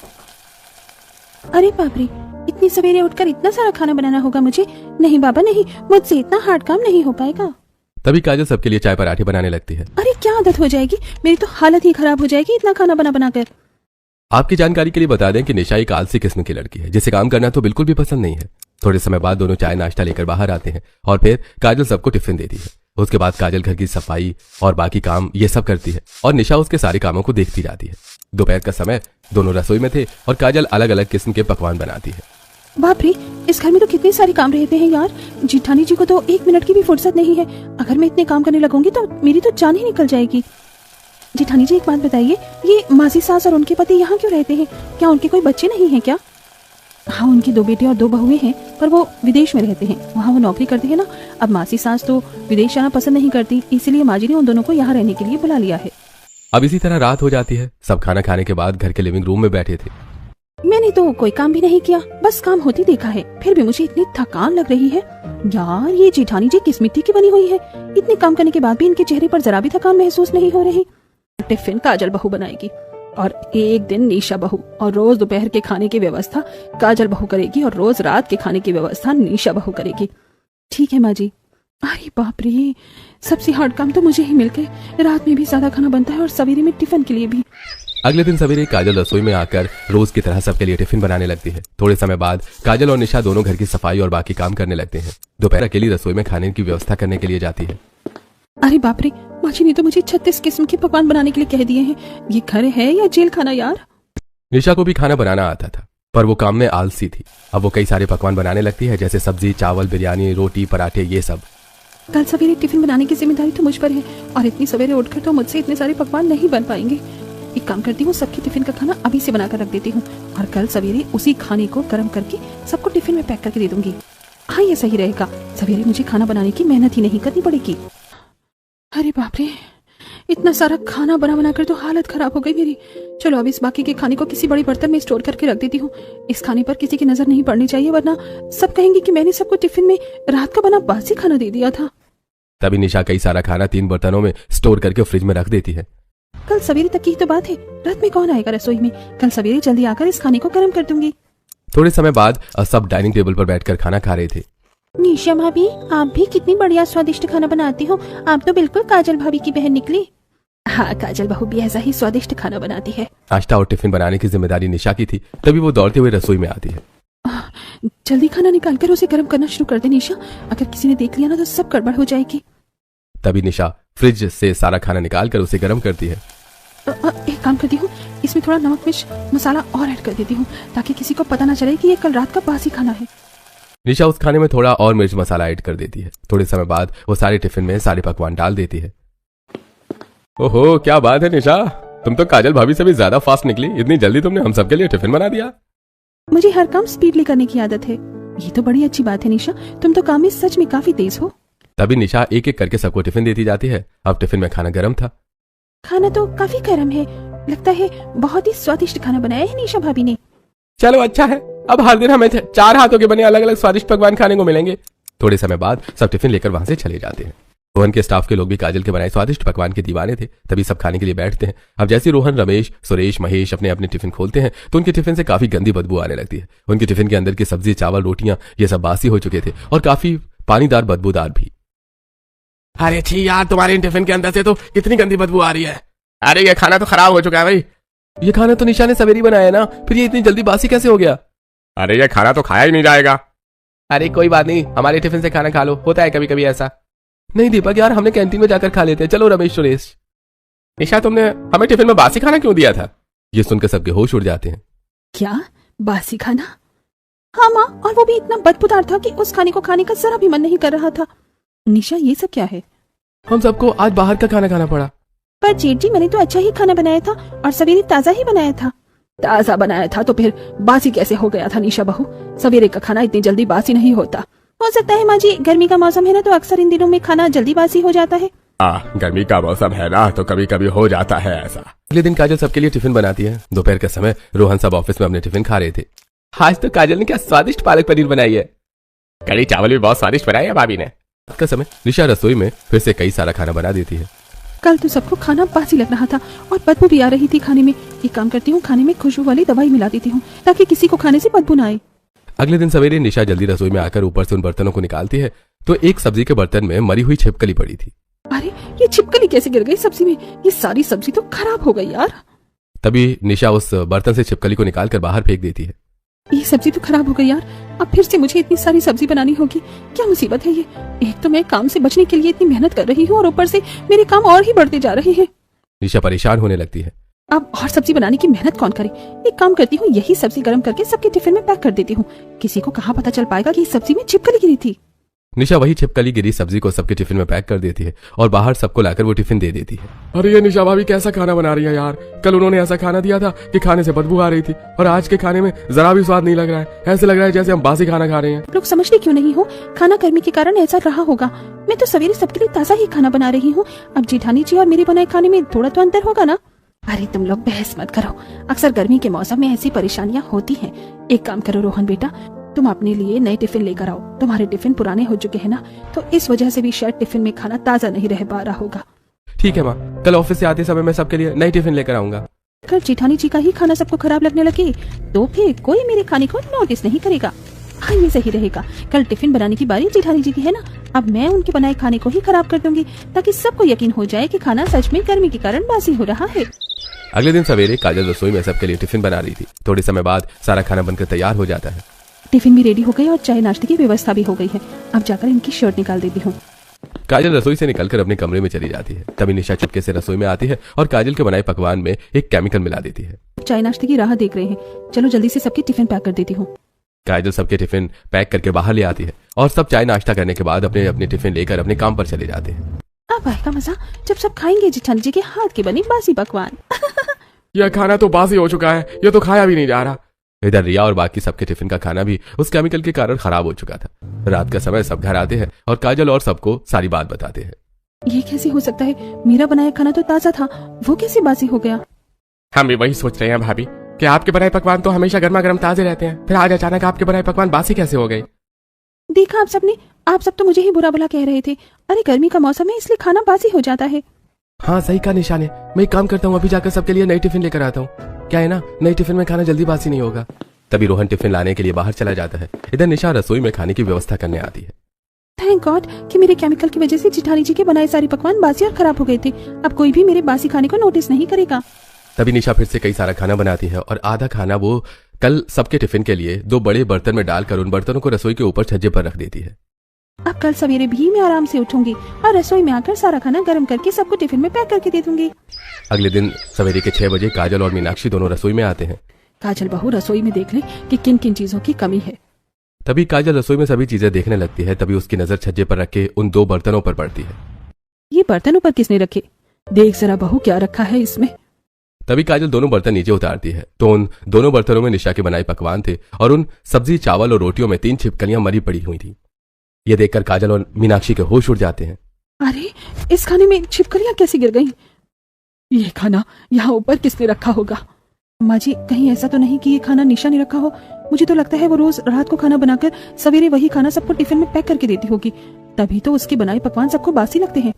अरे बाप रे, इतनी सवेरे उठकर इतना सारा खाना बनाना होगा मुझे? नहीं बाबा नहीं, मुझसे इतना हार्ड काम नहीं हो पाएगा। तभी काजल सबके लिए चाय पराठे बनाने लगती है। अरे क्या आदत हो जाएगी, मेरी तो हालत ही खराब हो जाएगी इतना खाना बना बना कर। आपकी जानकारी के लिए बता दें कि निशा एक आलसी किस्म की लड़की है, जिसे काम करना तो बिल्कुल भी पसंद नहीं है। थोड़े समय बाद दोनों चाय नाश्ता लेकर बाहर आते हैं और फिर काजल सबको टिफिन देती है। उसके बाद काजल घर की सफाई और बाकी काम ये सब करती है और निशा उसके सारे कामों को देखती जाती है। दोपहर का समय, दोनों रसोई में थे और काजल अलग अलग किस्म के पकवान बनाती है। बाप रे, इस घर में तो कितने सारे काम रहते हैं यार। जेठानी जी को तो 1 मिनट की भी फुर्सत नहीं है। अगर मैं इतने काम करने लगूंगी तो मेरी तो जान ही निकल जाएगी। जेठानी जी एक बात बताइए, ये मासी सास और उनके पति यहाँ क्यों रहते हैं? क्या उनके कोई बच्चे नहीं हैं क्या? हाँ, उनके 2 बेटे और 2 बहुएं हैं, पर वो विदेश में रहते हैं, वहाँ वो नौकरी करते हैं ना। अब मासी सास तो विदेश जाना पसंद नहीं करती, इसलिए माँ जी ने उन दोनों को यहाँ रहने के लिए बुला लिया है। अब इसी तरह रात हो जाती है। सब खाना खाने के बाद घर के लिविंग रूम में बैठे थे। मैंने तो कोई काम भी नहीं किया, बस काम होती देखा है, फिर भी मुझे इतनी थकान लग रही है। यार, ये जेठानी जी किस मिट्टी की बनी हुई है? इतने काम करने के बाद भी इनके चेहरे पर जरा भी थकान महसूस नहीं हो रही। टिफिन काजल बहू बनाएगी और एक दिन निशा बहू, और रोज दोपहर के खाने की व्यवस्था काजल बहू करेगी और रोज रात के खाने की व्यवस्था निशा बहू करेगी। ठीक है माँ जी। अरे बाप रे, सबसे हार्ड काम तो मुझे ही मिल गए। रात में भी ज्यादा खाना बनता है और सवेरे में टिफिन के लिए भी। अगले दिन सवेरे काजल रसोई में आकर रोज की तरह सबके लिए टिफिन बनाने लगती है। थोड़े समय बाद काजल और निशा दोनों घर की सफाई और बाकी काम करने लगते हैं। दोपहर अकेली रसोई में खाने की व्यवस्था करने के लिए जाती है। अरे बाप रे, माँ जी ने तो मुझे 36 किस्म के पकवान बनाने के लिए कह दिए हैं। ये घर है या जेल खाना यार। निशा को भी खाना बनाना आता था, पर वो काम में आलसी थी। अब वो कई सारे पकवान बनाने लगती है, जैसे सब्जी, चावल, बिरयानी, रोटी, पराठे, ये सब। कल सवेरे टिफिन बनाने की जिम्मेदारी तो मुझ पर है, और इतनी सवेरे उठकर तो मुझसे इतने सारे पकवान नहीं बन पाएंगे। एक काम करती हूँ, सबके टिफिन का खाना अभी से बनाकर रख देती हूँ, और कल सवेरे उसी खाने को गर्म करके सबको टिफिन में पैक करके दे दूंगी। हाँ, ये सही रहेगा। सवेरे मुझे खाना बनाने की मेहनत ही नहीं करनी पड़ेगी। अरे बाप रे, इतना सारा खाना बना बनाकर तो हालत खराब हो गई मेरी। चलो अब इस बाकी के खाने को किसी बड़े बर्तन में स्टोर करके रख देती हूँ। इस खाने पर किसी की नजर नहीं पड़नी चाहिए, वरना सब कहेंगे कि मैंने सबको टिफिन में रात का बना बासी खाना दे दिया था। तभी निशा कई सारा खाना 3 बर्तनों में स्टोर करके फ्रिज में रख देती है। कल सवेरे तक की तो बात है, रात में कौन आएगा रसोई में। कल सवेरे जल्दी आकर इस खाने को गर्म कर दूंगी। थोड़े समय बाद सब डाइनिंग टेबल पर बैठकर खाना खा रहे थे। निशा भाभी, आप भी कितनी बढ़िया स्वादिष्ट खाना बनाती हो। आप तो बिल्कुल काजल भाभी की बहन निकली। हाँ, काजल बहू भी ऐसा ही स्वादिष्ट खाना बनाती है। नाश्ता और टिफिन बनाने की जिम्मेदारी निशा की थी। तभी वो दौड़ते हुए रसोई में आती है। जल्दी खाना निकालकर उसे गर्म करना शुरू कर दे निशा, अगर किसी ने देख लिया ना तो सब गड़बड़ हो जाएगी। तभी निशा फ्रिज से सारा खाना निकालकर उसे गर्म करती है। एक काम करती हूँ, इसमें थोड़ा नमक मिर्च मसाला और ऐड कर देती हूँ, ताकि किसी को पता ना चले कि ये कल रात का बासी खाना है। निशा उस खाने में थोड़ा और मिर्च मसाला ऐड कर देती है। थोड़े समय बाद वो सारे टिफिन में सारे पकवान डाल देती है। ओहो, क्या बात है निशा, तुम तो काजल भाभी से भी ज्यादा फास्ट निकली। इतनी जल्दी तुमने हम सबके लिए टिफिन बना दिया। मुझे हर काम स्पीडली करने की आदत है। ये तो बड़ी अच्छी बात है निशा, तुम तो काम में सच में काफी तेज हो। तभी निशा एक एक करके सबको टिफिन देती जाती है। अब टिफिन में खाना गर्म था। खाना तो काफी गर्म है, लगता है बहुत ही स्वादिष्ट खाना बनाया है निशा भाभी ने। चलो अच्छा है, अब हर दिन हमें 4 हाथों के बने अलग अलग स्वादिष्ट पकवान खाने को मिलेंगे। थोड़े समय बाद सब टिफिन लेकर वहां से चले जाते हैं। रोहन के स्टाफ के लोग भी काजल के बनाए स्वादिष्ट पकवान के दीवाने थे। तभी सब खाने के लिए बैठते हैं। अब जैसे रोहन, रमेश, सुरेश, महेश अपने अपने टिफिन खोलते हैं तो उनके टिफिन से काफी गंदी बदबू आने लगती है। उनके टिफिन के अंदर की सब्जी, चावल, रोटियां ये सब बासी हो चुके थे और काफी पानीदार, बदबूदार भी। अरे छी यार, तुम्हारे टिफिन के अंदर से तो कितनी गंदी बदबू आ रही है। अरे ये खाना तो खराब हो चुका है भाई। ये खाना तो निशा ने सवेरे बनाया ना, फिर ये इतनी जल्दी बासी कैसे हो गया। अरे ये खाना तो खाया ही नहीं जाएगा। अरे कोई बात नहीं, हमारे टिफिन से खाना खा लो, होता है कभी कभी ऐसा। नहीं दीपक यार, हमने कैंटीन में जाकर खा लेते हैं। चलो रमेश, सुरेश। निशा, तुमने हमें टिफिन में बासी खाना क्यों दिया था। ये सुनकर सबके होश उड़ जाते हैं। क्या बासी खाना? हाँ माँ, और वो भी इतना बदबूदार था कि उस खाने को खाने का जरा भी मन नहीं कर रहा था। निशा, ये सब क्या है? हम सबको आज बाहर का खाना खाना पड़ा। पर जेठ जी, मैंने तो अच्छा ही खाना बनाया था और सवेरे ताजा ही बनाया था। ताजा बनाया था तो फिर बासी कैसे हो गया था निशा बहू? सवेरे का खाना इतनी जल्दी बासी नहीं होता। हो सकता है माँ जी, गर्मी का मौसम है ना, तो अक्सर इन दिनों में खाना जल्दी बासी हो जाता है। गर्मी का मौसम है ना, तो कभी कभी हो जाता है ऐसा। अगले दिन काजल सबके लिए टिफिन बनाती है। दोपहर के समय रोहन सब ऑफिस में अपने टिफिन खा रहे थे। आज तो काजल ने क्या स्वादिष्ट पालक पनीर बनाई है। कड़ी चावल भी बहुत स्वादिष्ट बनाए है भाभी ने। रात का समय निशा रसोई में फिर से कई सारा खाना बना देती है। कल तो सबको खाना बासी लग रहा था और बदबू भी आ रही थी खाने में। एक काम करती हूँ, खाने में खुशबू वाली दवाई मिला देती हूँ ताकि किसी को खाने से बदबू ना आए। अगले दिन सवेरे निशा जल्दी रसोई में आकर ऊपर से उन बर्तनों को निकालती है तो एक सब्जी के बर्तन में मरी हुई छिपकली पड़ी थी। अरे ये छिपकली कैसे गिर गई सब्जी में? ये सारी सब्जी तो खराब हो गई यार। तभी निशा उस बर्तन से छिपकली को निकालकर बाहर फेंक देती है। ये सब्जी तो खराब हो गई यार, अब फिर से मुझे इतनी सारी सब्जी बनानी होगी। क्या मुसीबत है ये? एक तो मैं काम से बचने के लिए इतनी मेहनत कर रही हूँ और ऊपर से मेरे काम और ही बढ़ते जा रहे हैं। निशा परेशान होने लगती है। अब और सब्जी बनाने की मेहनत कौन करे? एक काम करती हूँ, यही सब्जी गर्म करके सबके टिफिन में पैक कर देती हूँ। किसी को कहाँ पता चल पाएगा कि इस सब्जी में छिपकली गिरी थी। निशा वही छिपकली गिरी सब्जी को सबके टिफिन में पैक कर देती है और बाहर सबको लाकर वो टिफिन दे देती है। अरे ये निशा भाभी कैसा खाना बना रही है यार। कल उन्होंने ऐसा खाना दिया था कि खाने से बदबू आ रही थी और आज के खाने में जरा भी स्वाद नहीं लग रहा है। ऐसे लग रहा है जैसे हम बासी खाना खा रहे हैं। लोग समझते क्यों नहीं हो? खाना गर्मी के कारण ऐसा रहा होगा। मैं तो सवेरे सबके लिए ताजा ही खाना बना रही हूँ। अब जेठानी जी और मेरे बनाए खाने में थोड़ा तो अंतर होगा ना। अरे तुम लोग बहस मत करो, अक्सर गर्मी के मौसम में ऐसी परेशानियां होती हैं। एक काम करो रोहन बेटा, तुम अपने लिए नए टिफिन लेकर आओ। तुम्हारे टिफिन पुराने हो चुके हैं ना, तो इस वजह से भी शायद टिफिन में खाना ताजा नहीं रह पा रहा होगा। ठीक है माँ, कल ऑफिस से आते समय मैं सबके लिए नई टिफिन लेकर आऊंगा। कल जेठानी जी का ही खाना सबको खराब लगने लगे तो फिर कोई मेरे खाने को नोटिस नहीं करेगा। हाँ, ये सही रहेगा। कल टिफिन बनाने की बारी जेठानी जी की है ना, अब मैं उनके बनाए खाने को ही खराब कर दूंगी ताकि सबको यकीन हो जाए कि खाना सच में गर्मी के कारण बासी हो रहा है। अगले दिन सवेरे काजल रसोई में सबके लिए टिफिन बना रही थी। थोड़े समय बाद सारा खाना बनकर तैयार हो जाता है। टिफिन भी रेडी हो गई और चाय नाश्ते की व्यवस्था भी हो गई है। अब जाकर इनकी शर्ट निकाल देती हूँ। काजल रसोई से निकलकर अपने कमरे में चली जाती है। तभी निशा चुपके से रसोई में आती है और काजल के बनाए पकवान में एक केमिकल मिला देती है। चाय नाश्ते की राह देख रहे हैं, चलो जल्दी से सबके टिफिन पैक कर देती हूँ। काजल सबके टिफिन पैक करके बाहर ले आती है और सब चाय नाश्ता करने के बाद अपने अपने टिफिन लेकर अपने काम पर चले जाते हैं। अब आएगा मजा जब सब खाएंगे जेठानी जी के हाथ की बनी बासी पकवान। यह खाना तो बासी हो चुका है, यह तो खाया भी नहीं जा रहा। इधर रिया और बाकी सबके टिफिन का खाना भी उस केमिकल के कारण खराब हो चुका था। रात का समय सब घर आते हैं और काजल और सबको सारी बात बताते हैं। ये कैसे हो सकता है? मेरा बनाया खाना तो ताजा था, वो कैसे बासी हो गया? हम भी वही सोच रहे हैं भाभी कि आपके बनाए पकवान तो हमेशा गर्मा गर्म ताजे रहते हैं, फिर आज अचानक आपके बनाए पकवान बासी कैसे हो गए? देखा आप सबने, आप सब तो मुझे ही बुरा भला कह रहे थे। अरे गर्मी का मौसम है इसलिए खाना बासी हो जाता है। हाँ सही कहा निशा ने। मैं एक काम करता हूँ, अभी जाकर सबके लिए नई टिफिन लेकर आता हूँ। क्या है ना, नई टिफिन में खाना जल्दी बासी नहीं होगा। तभी रोहन टिफिन लाने के लिए बाहर चला जाता है। इधर निशा रसोई में खाने की व्यवस्था करने आती है। थैंक गॉड कि मेरे केमिकल की वजह से जेठानी जी के बनाए सारे पकवान बासी और खराब हो गए थे। अब कोई भी मेरे बासी खाने को नोटिस नहीं करेगा। तभी निशा फिर से कई सारा खाना बनाती है और आधा खाना वो कल सबके टिफिन के लिए 2 बड़े बर्तन में डालकर उन बर्तनों को रसोई के ऊपर छज्जे पर रख देती है। अब कल सवेरे भी मैं आराम से उठूंगी और रसोई में आकर सारा खाना गर्म करके सबको टिफिन में पैक करके दे दूंगी। अगले दिन सवेरे के 6 बजे काजल और मीनाक्षी दोनों रसोई में आते हैं। काजल बहू रसोई में देख ले कि किन किन चीजों की कमी है। तभी काजल रसोई में सभी चीजें देखने लगती है। तभी उसकी नजर छज्जे पर रखे उन 2 बर्तनों पर पड़ती है। ये बर्तन ऊपर किसने रखे? देख जरा बहू क्या रखा है इसमें। तभी काजल दोनों बर्तन नीचे उतारती है तो उन दोनों बर्तनों में निशा के बनाए पकवान थे और उन सब्जी, चावल और रोटियों में 3 छिपकलियां मरी पड़ी हुई थी। ये देखकर काजल और मीनाक्षी के होश उड़ जाते हैं। अरे इस खाने में छिपकलियां कैसे गिर गईं? ये खाना यहाँ ऊपर किसने रखा होगा? माँ जी कहीं ऐसा तो नहीं कि ये खाना निशा ने रखा हो? मुझे तो लगता है वो रोज रात को खाना बनाकर सवेरे वही खाना सबको टिफिन में पैक करके देती होगी, तभी तो उसके बनाए पकवान सबको बासी लगते हैं।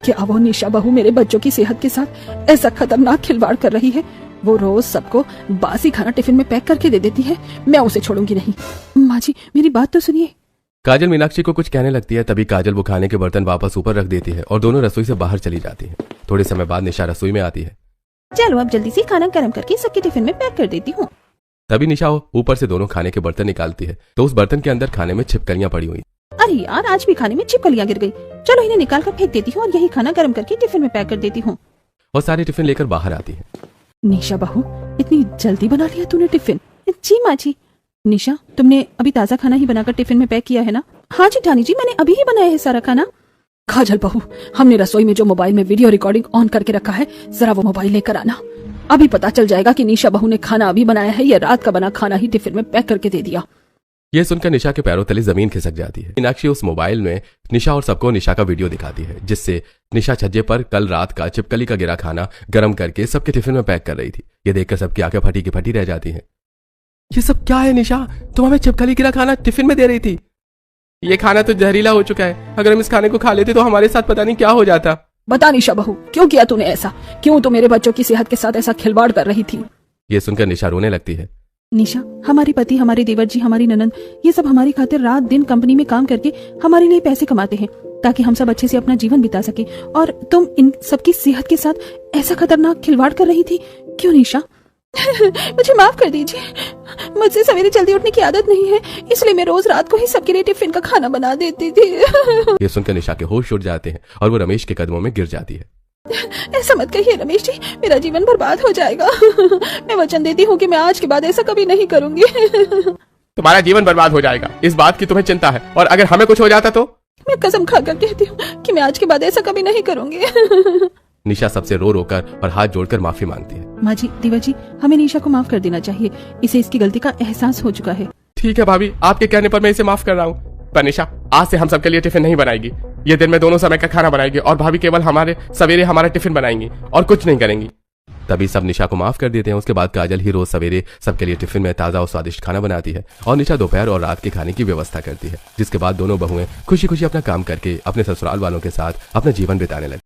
क्या वो निशा बहू मेरे बच्चों की सेहत के साथ ऐसा खतरनाक खिलवाड़ कर रही है? वो रोज सबको बासी खाना टिफिन में पैक करके दे देती है, मैं उसे छोड़ूंगी नहीं। माँ जी मेरी बात तो सुनिए। काजल मीनाक्षी को कुछ कहने लगती है। तभी काजल वो खाने के बर्तन वापस ऊपर रख देती है और दोनों रसोई से बाहर चली जाती है। थोड़े समय बाद निशा रसोई में आती है। चलो अब जल्दी से खाना गर्म करके सबके टिफिन में पैक कर देती हूँ। तभी निशा ऊपर से दोनों खाने के बर्तन निकालती है तो उस बर्तन के अंदर खाने में छिपकलियां पड़ी हुई। अरे यार आज भी खाने में छिपकलियां गिर गई। चलो इन्हें निकाल कर फेंक देती हूँ और यही खाना गर्म करके टिफिन में पैक कर देती हूँ। और सारे टिफिन लेकर बाहर आती है। निशा बहू इतनी जल्दी बना लिया तूने टिफिन? जी माँ जी। निशा तुमने अभी ताजा खाना ही बनाकर टिफिन में पैक किया है ना? हाँ जी ठानी जी मैंने अभी ही बनाया है सारा खाना। काजल बहू हमने रसोई में जो मोबाइल में वीडियो रिकॉर्डिंग ऑन करके रखा है, जरा वो मोबाइल लेकर आना। अभी पता चल जाएगा कि निशा बहू ने खाना अभी बनाया है या रात का बना खाना ही टिफिन में पैक करके दे दिया। यह सुनकर निशा के पैरों तले जमीन खिसक जाती है। मीनाक्षी उस मोबाइल में निशा और सबको निशा का वीडियो दिखाती है जिससे निशा छज्जे पर कल रात का छिपकली का गिरा खाना गर्म करके सबके टिफिन में पैक कर रही थी। ये देखकर सबकी आंखें फटी की फटी रह जाती हैं। ये सब क्या है निशा? तुम हमें छिपकली गिरा खाना टिफिन में दे रही थी? ये खाना तो जहरीला हो चुका है, अगर हम इस खाने को खा लेते तो हमारे साथ पता नहीं क्या हो जाता। बता निशा बहू क्यों किया तूने ऐसा? क्यों तो मेरे बच्चों की सेहत के साथ ऐसा खिलवाड़ कर रही थी? ये सुनकर निशा रोने लगती है। निशा हमारे पति, हमारे देवर जी, हमारी ननद, ये सब हमारी खातिर रात दिन कंपनी में काम करके हमारे लिए पैसे कमाते हैं ताकि हम सब अच्छे से अपना जीवन बिता सके, और तुम इन सबकी सेहत के साथ ऐसा खतरनाक खिलवाड़ कर रही थी। क्यों निशा? मुझे माफ कर दीजिए, मुझसे सवेरे जल्दी उठने की आदत नहीं है, इसलिए मैं रोज रात को ही सबके लिए टिफिन का खाना बना देती थी। ये सुनकर निशा के होश उड़ जाते हैं और वो रमेश के कदमों में गिर जाती है। ऐसा मत कहिए रमेश जी, मेरा जीवन बर्बाद हो जाएगा। मैं वचन देती हूँ कि मैं आज के बाद ऐसा कभी नहीं करूंगी। तुम्हारा जीवन बर्बाद हो जाएगा, इस बात की तुम्हें चिंता है, और अगर हमें कुछ हो जाता तो? मैं कसम खाकर कहती हूँ कि मैं आज के बाद ऐसा कभी नहीं करूंगी। निशा सबसे रो रोकर और हाथ जोड़कर माफी मांगती है। माँ जी, देवर जी, हमें निशा को माफ कर देना चाहिए, इसे इसकी गलती का एहसास हो चुका है। ठीक है भाभी, आपके कहने पर मैं इसे माफ कर रहा हूँ, पर निशा आज से हम सबके लिए टिफिन नहीं बनाएगी। ये दिन में दोनों समय का खाना बनाएगी और भाभी केवल हमारे सवेरे हमारा टिफिन बनाएंगी और कुछ नहीं करेंगी। तभी सब निशा को माफ कर देते हैं। उसके बाद काजल ही रोज सवेरे सबके लिए टिफिन में ताजा और स्वादिष्ट खाना बनाती है और निशा दोपहर और रात के खाने की व्यवस्था करती है, जिसके बाद दोनों बहुएं खुशी खुशी अपना काम करके अपने ससुराल वालों के साथ अपना जीवन बिताने लगती।